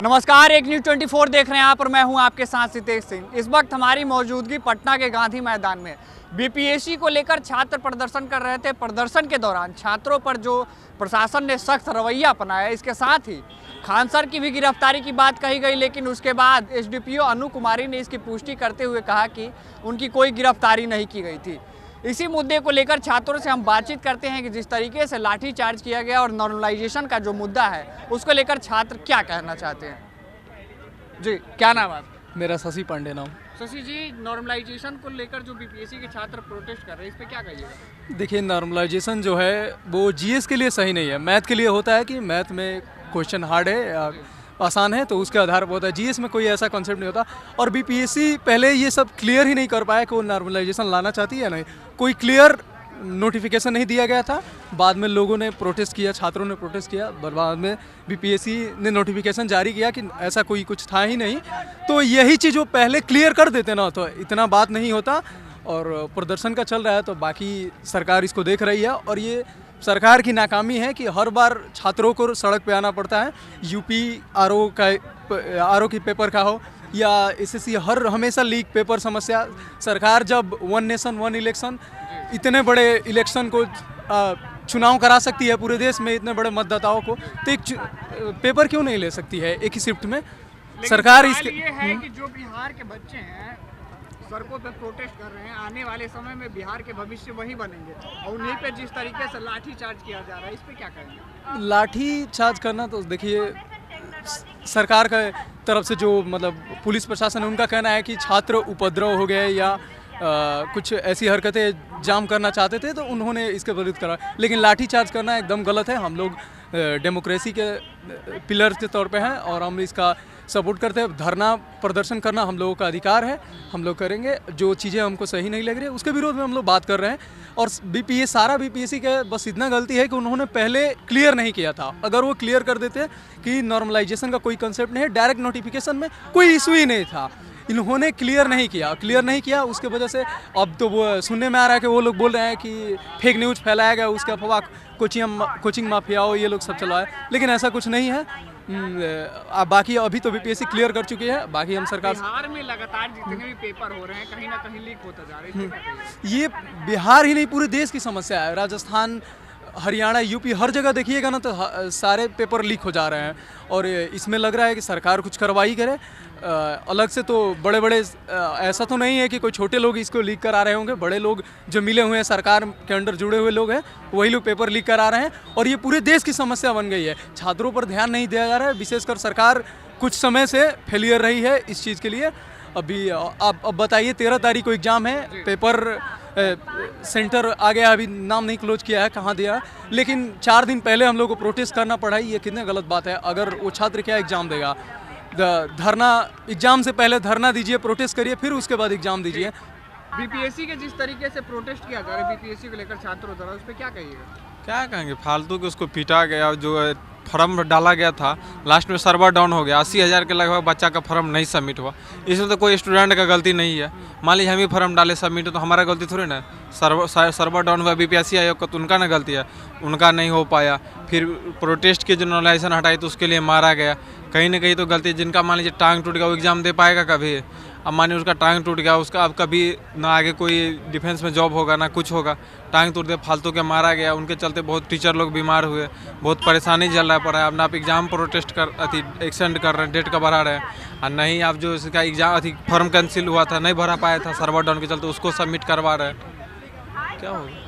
नमस्कार, एक न्यूज़ 24 देख रहे हैं आप और मैं हूं आपके साथ सितेश सिंह। इस वक्त हमारी मौजूदगी पटना के गांधी मैदान में बीपीएससी को लेकर छात्र प्रदर्शन कर रहे थे। प्रदर्शन के दौरान छात्रों पर जो प्रशासन ने सख्त रवैया अपनाया, इसके साथ ही खान सर की भी गिरफ्तारी की बात कही गई, लेकिन उसके बाद एसडीपीओ अनु कुमारी ने इसकी पुष्टि करते हुए कहा कि उनकी कोई गिरफ्तारी नहीं की गई थी। इसी मुद्दे को लेकर छात्रों से हम बातचीत करते हैं कि जिस तरीके से लाठीचार्ज किया गया और नॉर्मलाइजेशन का जो मुद्दा है उसको लेकर छात्र क्या कहना चाहते हैं। जी, क्या नाम है? मेरा शशि पांडे नाम। शशि जी, नॉर्मलाइजेशन को लेकर जो बीपीएससी के छात्र प्रोटेस्ट कर रहे हैं, इस पे क्या कहिएगा? देखिए, नॉर्मलाइजेशन जो है वो जीएस के लिए सही नहीं है। मैथ के लिए होता है कि मैथ में क्वेश्चन हार्ड है या आसान है तो उसके आधार पर होता है। जीएस में कोई ऐसा कॉन्सेप्ट नहीं होता। और बीपीएससी पहले ये सब क्लियर ही नहीं कर पाया कि वो नॉर्मलाइजेशन लाना चाहती है या नहीं। कोई क्लियर नोटिफिकेशन नहीं दिया गया था। बाद में लोगों ने प्रोटेस्ट किया, छात्रों ने प्रोटेस्ट किया, बाद में बीपीएससी ने नोटिफिकेशन जारी किया कि ऐसा कोई कुछ था ही नहीं। तो यही चीज़ वो पहले क्लियर कर देते ना तो इतना बात नहीं होता। और प्रदर्शन का चल रहा है तो बाकी सरकार इसको देख रही है और ये सरकार की नाकामी है कि हर बार छात्रों को सड़क पे आना पड़ता है। यूपी आरओ की पेपर का हो या एसएससी, हर हमेशा लीक पेपर समस्या। सरकार जब वन नेशन वन इलेक्शन, इतने बड़े इलेक्शन को चुनाव करा सकती है पूरे देश में इतने बड़े मतदाताओं को, तो एक पेपर क्यों नहीं ले सकती है एक ही शिफ्ट में? सरकार इसके ये है कि जो बिहार के बच्चे हैं सड़कों पे प्रोटेस्ट कर रहे हैं, आने वाले समय में बिहार के भविष्य वही बनेंगे और उन्हीं पे जिस तरीके से लाठी चार्ज किया जा रहा है, इस पे क्या कहेंगे? लाठी चार्ज करना तो देखिए सरकार का तरफ से जो मतलब पुलिस प्रशासन है उनका कहना है कि छात्र उपद्रव हो गए या कुछ ऐसी हरकतें जाम करना चाहते थे तो उन्होंने इसके विरुद्ध करा। लेकिन लाठी चार्ज करना एकदम गलत है। हम लोग डेमोक्रेसी के पिलर के तौर पे हैं और हम इसका सपोर्ट करते हैं। धरना प्रदर्शन करना हम लोगों का अधिकार है, हम लोग करेंगे। जो चीज़ें हमको सही नहीं लग रही उसके विरोध में हम लोग बात कर रहे हैं। और बीपीएससी के बस इतना गलती है कि उन्होंने पहले क्लियर नहीं किया था। अगर वो क्लियर कर देते कि नॉर्मलाइजेशन का कोई कंसेप्ट नहीं है, डायरेक्ट नोटिफिकेशन में कोई इशू ही नहीं था, इन्होंने क्लियर नहीं किया। उसके वजह से अब तो वो सुनने में आ रहा है कि वो लोग बोल रहे हैं कि फेक न्यूज़ फैलाया गया, उसका अफवाह कोचिंग माफियाओं ये लोग सब चलाए, लेकिन ऐसा कुछ नहीं है। बाकी अभी तो बीपीएससी क्लियर कर चुकी है। बाकी हम सरकार बिहार में लगातार जितने भी पेपर हो रहे हैं कहीं ना कहीं लीक होता जा रहा है। ये बिहार ही नहीं पूरे देश की समस्या है। राजस्थान, हरियाणा, यूपी, हर जगह देखिएगा ना तो सारे पेपर लीक हो जा रहे हैं और इसमें लग रहा है कि सरकार कुछ कार्रवाई करे अलग से। तो बड़े ऐसा तो नहीं है कि कोई छोटे लोग इसको लीक करा रहे होंगे। बड़े लोग जो मिले हुए हैं, सरकार के अंडर जुड़े हुए लोग हैं, वही लोग पेपर लीक करा रहे हैं और ये पूरे देश की समस्या बन गई है। छात्रों पर ध्यान नहीं दिया जा रहा है। विशेषकर सरकार कुछ समय से फेलियर रही है इस चीज़ के लिए। अभी अब बताइए, 13 तारीख को एग्ज़ाम है, पेपर सेंटर आ गया, अभी नाम नहीं क्लोज किया है कहाँ दिया, लेकिन 4 दिन पहले हम लोग को प्रोटेस्ट करना पड़ा। ये कितने गलत बात है। अगर वो छात्र क्या एग्ज़ाम देगा? धरना, एग्ज़ाम से पहले धरना दीजिए, प्रोटेस्ट करिए, फिर उसके बाद एग्ज़ाम दीजिए। बीपीएससी के जिस तरीके से प्रोटेस्ट किया जा रहा है बीपीएससी को लेकर छात्रों द्वारा, उस पर क्या कहिएगा? क्या कहेंगे, फालतू के उसको पीटा गया। जो फॉर्म डाला गया था लास्ट में सर्वर डाउन हो गया। 80,000 के लगभग बच्चा का फॉर्म नहीं सबमिट हुआ। इसमें तो कोई स्टूडेंट का गलती नहीं है। मान लीजिए हम ही फॉर्म डाले सबमिट, तो हमारा गलती थोड़ी ना। सर्वर डाउन हुआ बीपीएससी आयोग का, तो उनका ना गलती है, उनका नहीं हो पाया। फिर प्रोटेस्ट की जो नॉर्मलाइजेशन हटाई तो उसके लिए मारा गया। कहीं ना कहीं तो गलती जिनका, मान लीजिए टांग टूट गया, वो एग्ज़ाम दे पाएगा कभी? अब मानिए उसका टांग टूट गया, उसका अब कभी ना आगे कोई डिफेंस में जॉब होगा ना कुछ होगा। टांग टूट गया, फालतू के मारा गया, उनके चलते बहुत टीचर लोग बीमार हुए, बहुत परेशानी झेल रहा पड़ा है। अब ना आप एग्ज़ाम प्रोटेस्ट एक्सटेंड कर रहे हैं, डेट का बढ़ा रहे हैं, और नहीं आप जो इसका एग्ज़ाम फॉर्म कैंसिल हुआ था, नहीं भरा पाया था सर्वर डाउन के चलते, उसको सबमिट करवा रहे हैं। क्या होगा?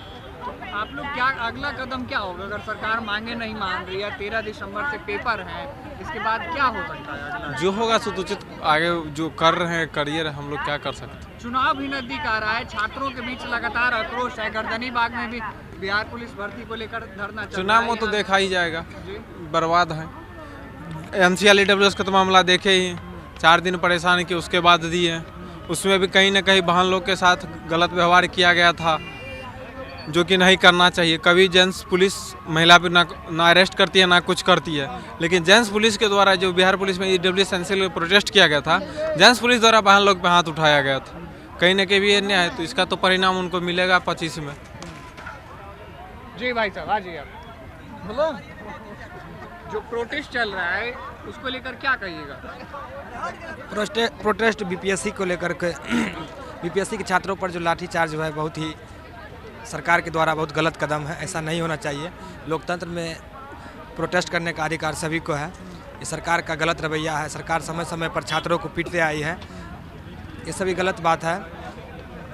आप लोग क्या अगला कदम क्या होगा अगर सरकार मांगे नहीं मान रही है? 13 दिसंबर से पेपर है, इसके बाद क्या हो सकता है अगला? जो होगा सूचित आगे जो कर रहे हैं करियर, हम लोग क्या कर सकते हैं। चुनाव भी नजदीक आ रहा है, छात्रों के बीच लगातार आक्रोश है। गर्दनी बाग में भी बिहार पुलिस भर्ती को लेकर धरना चल रहा है। चुनाव में तो देखा ही जाएगा, बर्बाद है। MCLEWS का तो मामला देखे ही, 4 दिन परेशान किए, उसके बाद दिए। उसमें भी कहीं ना कहीं बहन लोग के साथ गलत व्यवहार किया गया था, जो कि नहीं करना चाहिए। कभी जेंट्स पुलिस महिला पे ना अरेस्ट करती है ना कुछ करती है, लेकिन जेंट्स पुलिस के द्वारा जो बिहार पुलिस में EWS एनसीएल प्रोटेस्ट किया गया था, जेंट्स पुलिस द्वारा बहन लोग पे हाथ उठाया गया था। कहीं ना कहीं भी ये अन्याय है, तो इसका तो परिणाम उनको मिलेगा 25 में। जी भाई साहब, आ जाइए आप। बोलो। जो प्रोटेस्ट चल रहा है उसको लेकर क्या कहिएगा? प्रोटेस्ट बीपीएससी को लेकर के बीपीएससी के छात्रों पर जो लाठीचार्ज हुआ है बहुत ही सरकार के द्वारा बहुत गलत कदम है। ऐसा नहीं होना चाहिए। लोकतंत्र में प्रोटेस्ट करने का अधिकार सभी को है। ये सरकार का गलत रवैया है। सरकार समय समय पर छात्रों को पीटते आई है। ये सभी गलत बात है।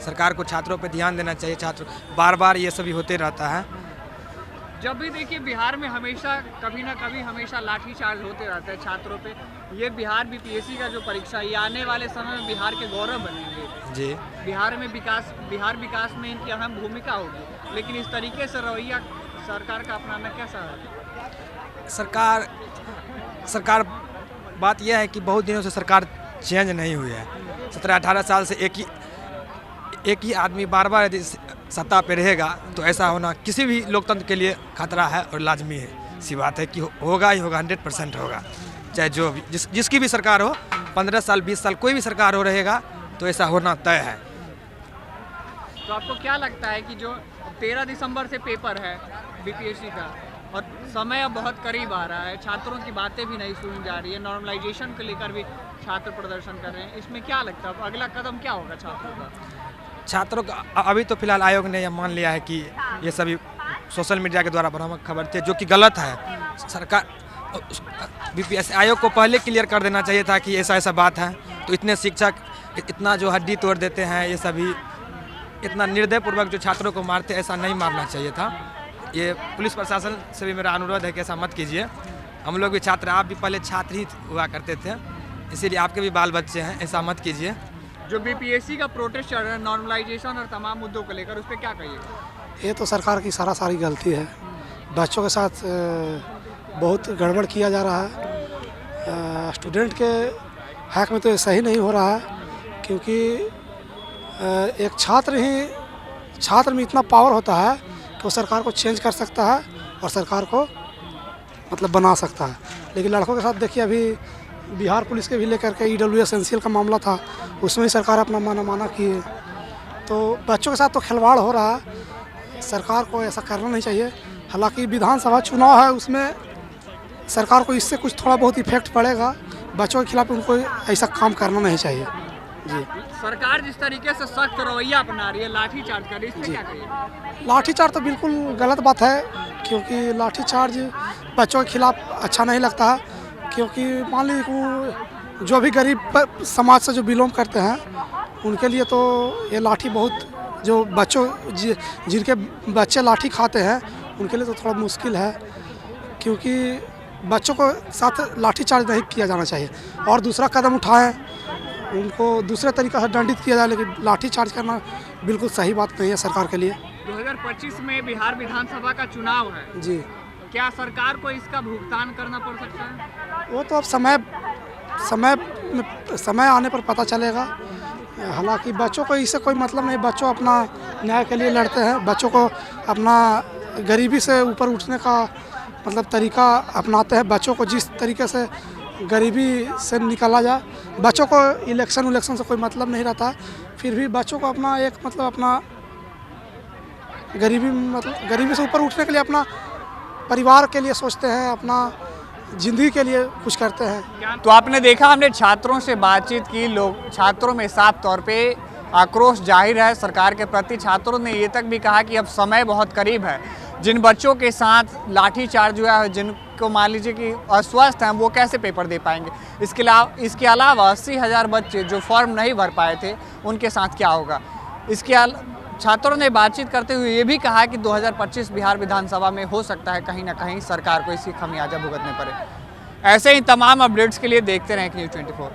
सरकार को छात्रों पर ध्यान देना चाहिए। छात्र बार बार ये सभी होते रहता है। जब भी देखिए बिहार में हमेशा कभी ना कभी हमेशा लाठीचार्ज होते रहता है छात्रों पे। ये बिहार बीपीएससी का जो परीक्षा है ये आने वाले समय में बिहार के गौरव बनेंगे जी। बिहार विकास में इनकी अहम भूमिका होगी, लेकिन इस तरीके से रवैया सरकार का अपनाना कैसा है? सरकार बात यह है कि बहुत दिनों से सरकार चेंज नहीं हुई है। 17-18 साल से एक ही आदमी बार बार यदि सत्ता पे रहेगा तो ऐसा होना किसी भी लोकतंत्र के लिए खतरा है और लाजमी है। सी बात है कि होगा ही होगा, 100% होगा। चाहे जो भी जिसकी भी सरकार हो, 15 साल 20 साल कोई भी सरकार हो रहेगा तो ऐसा होना तय है। तो आपको क्या लगता है कि जो 13 दिसंबर से पेपर है बीपीएससी का और समय अब बहुत करीब आ रहा है, छात्रों की बातें भी नहीं सुनी जा रही है, नॉर्मलाइजेशन को लेकर भी छात्र प्रदर्शन कर रहे हैं, इसमें क्या लगता है अगला कदम क्या होगा छात्रों का? अभी तो फिलहाल आयोग ने यह मान लिया है कि ये सभी सोशल मीडिया के द्वारा भ्रामक खबर थी, जो कि गलत है। सरकार बीपीएससी आयोग को पहले क्लियर कर देना चाहिए था कि ऐसा बात है। तो इतने शिक्षक इतना जो हड्डी तोड़ देते हैं, ये सभी इतना निर्दयपूर्वक जो छात्रों को मारते, ऐसा नहीं मारना चाहिए था। ये पुलिस प्रशासन से भी मेरा अनुरोध है कि ऐसा मत कीजिए। हम लोग भी छात्र, आप भी पहले छात्र ही हुआ करते थे, इसीलिए आपके भी बाल बच्चे हैं, ऐसा मत कीजिए। जो बीपीएससी का प्रोटेस्ट चल रहा है नॉर्मलाइजेशन और तमाम मुद्दों को लेकर, उस पर क्या कहिएगा? ये तो सरकार की सारी गलती है। बच्चों के साथ बहुत गड़बड़ किया जा रहा है। स्टूडेंट के हक में तो ये सही नहीं हो रहा है, क्योंकि एक छात्र में इतना पावर होता है कि वो सरकार को चेंज कर सकता है और सरकार को मतलब बना सकता है। लेकिन लड़कों के साथ देखिए, अभी बिहार पुलिस के भी लेकर के EWS एसेंशियल का मामला था, उसमें ही सरकार अपना माना की है। तो बच्चों के साथ तो खिलवाड़ हो रहा है। सरकार को ऐसा करना नहीं चाहिए। हालांकि विधानसभा चुनाव है, उसमें सरकार को इससे कुछ थोड़ा बहुत इफेक्ट पड़ेगा। बच्चों के खिलाफ उनको ऐसा काम करना नहीं चाहिए जी। सरकार जिस तरीके से सख्त रवैया अपना रही है, लाठीचार्ज कर रही है, इसमें क्या कहिए? लाठीचार्ज तो बिल्कुल गलत बात है, क्योंकि लाठीचार्ज बच्चों के खिलाफ अच्छा नहीं लगता है। क्योंकि मान लीजिए जो भी गरीब समाज से जो बिलोंग करते हैं, उनके लिए तो ये लाठी बहुत, जो जिनके बच्चे लाठी खाते हैं उनके लिए तो थोड़ा मुश्किल है। क्योंकि बच्चों को साथ लाठीचार्ज नहीं किया जाना चाहिए और दूसरा कदम उठाएं, उनको दूसरे तरीक़े से दंडित किया जाए, लेकिन लाठीचार्ज करना बिल्कुल सही बात नहीं है सरकार के लिए। 2025 में बिहार विधानसभा का चुनाव है जी। क्या सरकार को इसका भुगतान करना पड़ सकता है? वो तो अब समय आने पर पता चलेगा। हालांकि बच्चों को इससे कोई मतलब नहीं, बच्चों अपना न्याय के लिए लड़ते हैं। बच्चों को अपना गरीबी से ऊपर उठने का मतलब तरीका अपनाते हैं। बच्चों को जिस तरीके से गरीबी से निकाला जाए, बच्चों को इलेक्शन से कोई मतलब नहीं रहता, फिर भी बच्चों को अपना एक मतलब अपना गरीबी से ऊपर उठने के लिए अपना परिवार के लिए सोचते हैं, अपना जिंदगी के लिए कुछ करते हैं। तो आपने देखा, हमने छात्रों से बातचीत की, लोग छात्रों में साफ तौर पे आक्रोश जाहिर है सरकार के प्रति। छात्रों ने ये तक भी कहा कि अब समय बहुत करीब है, जिन बच्चों के साथ लाठीचार्ज हुआ है, जिनको मान लीजिए कि अस्वस्थ हैं, वो कैसे पेपर दे पाएंगे। इसके अलावा 80,000 बच्चे जो फॉर्म नहीं भर पाए थे, उनके साथ क्या होगा। छात्रों ने बातचीत करते हुए ये भी कहा कि 2025 बिहार विधानसभा में हो सकता है कहीं ना कहीं सरकार को इसकी खमियाजा भुगतने पड़े। ऐसे ही तमाम अपडेट्स के लिए देखते रहें न्यूज़ 24।